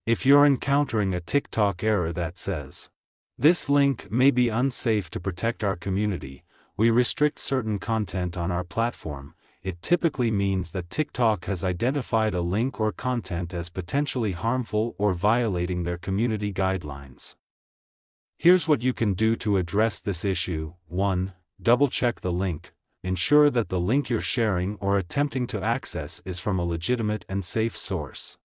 If you're encountering a TikTok error that says, "This link may be unsafe to protect our community, we restrict certain content on our platform," it typically means that TikTok has identified a link or content as potentially harmful or violating their community guidelines. Here's what you can do to address this issue. 1. Double-check the link. Ensure that the link you're sharing or attempting to access is from a legitimate and safe source.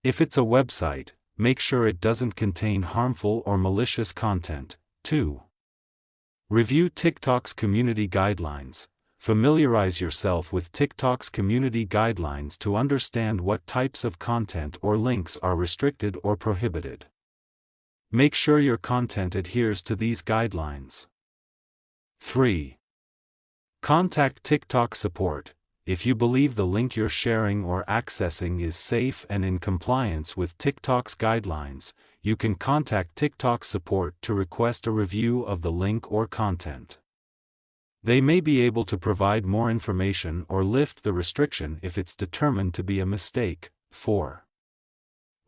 If it's a website, make sure it doesn't contain harmful or malicious content. 2. Review TikTok's community guidelines. Familiarize yourself with TikTok's community guidelines to understand what types of content or links are restricted or prohibited. Make sure your content adheres to these guidelines. 3. Contact TikTok support. If you believe the link you're sharing or accessing is safe and in compliance with TikTok's guidelines, you can contact TikTok support to request a review of the link or content. They may be able to provide more information or lift the restriction if it's determined to be a mistake. 4.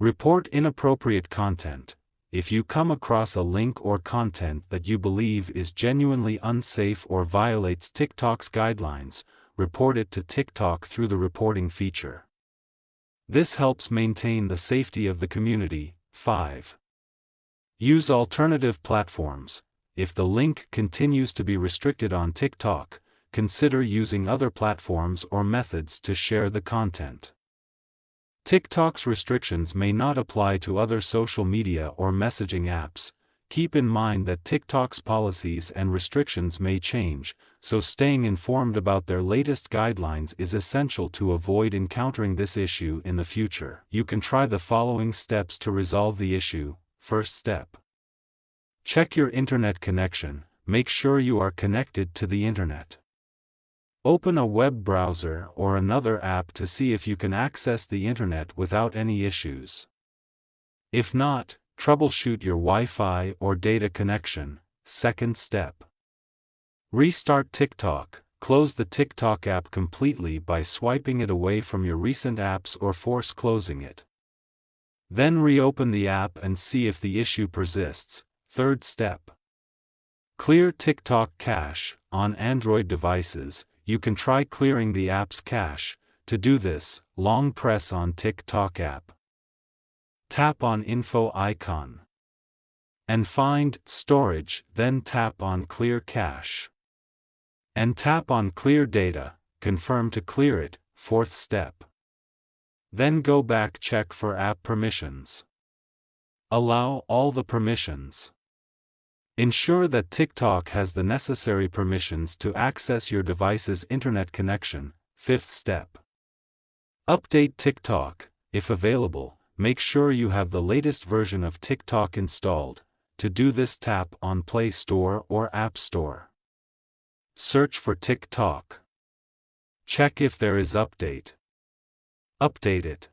Report inappropriate content. If you come across a link or content that you believe is genuinely unsafe or violates TikTok's guidelines, report it to TikTok through the reporting feature. This helps maintain the safety of the community. 5. Use alternative platforms. If the link continues to be restricted on TikTok, consider using other platforms or methods to share the content. TikTok's restrictions may not apply to other social media or messaging apps. Keep in mind that TikTok's policies and restrictions may change, so staying informed about their latest guidelines is essential to avoid encountering this issue in the future. You can try the following steps to resolve the issue. First step. Check your internet connection. Make sure you are connected to the internet. Open a web browser or another app to see if you can access the internet without any issues. If not, troubleshoot your Wi-Fi or data connection. Second step. Restart TikTok. Close the TikTok app completely by swiping it away from your recent apps or force closing it. Then reopen the app and see if the issue persists. Third step. Clear TikTok cache. On Android devices, you can try clearing the app's cache. To do this, long press on TikTok app. Tap on Info icon. And find Storage, then tap on Clear Cache. And tap on Clear Data, confirm to clear it. Fourth step. Then go back, check for app permissions. Allow all the permissions. Ensure that TikTok has the necessary permissions to access your device's internet connection. Fifth step. Update TikTok. If available, make sure you have the latest version of TikTok installed. To do this, tap on Play Store or App Store. Search for TikTok. Check if there is update. Update it.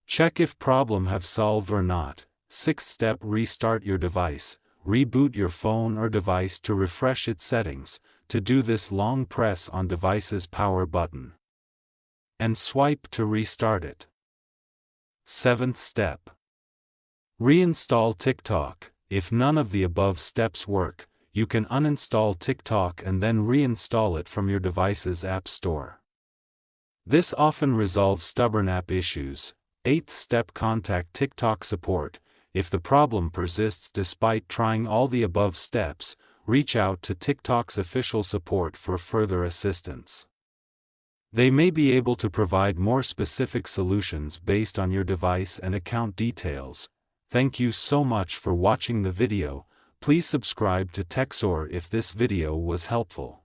Check if problem have solved or not. Sixth step. Restart your device. Reboot your phone or device to refresh its settings. To do this, long press on device's power button and swipe to restart it. Seventh step. Reinstall TikTok. If none of the above steps work, you can uninstall TikTok and then reinstall it from your device's app store. This often resolves stubborn app issues. Eighth step. Contact TikTok support. If the problem persists despite trying all the above steps, reach out to TikTok's official support for further assistance. They may be able to provide more specific solutions based on your device and account details. Thank you so much for watching the video. Please subscribe to TechSor if this video was helpful.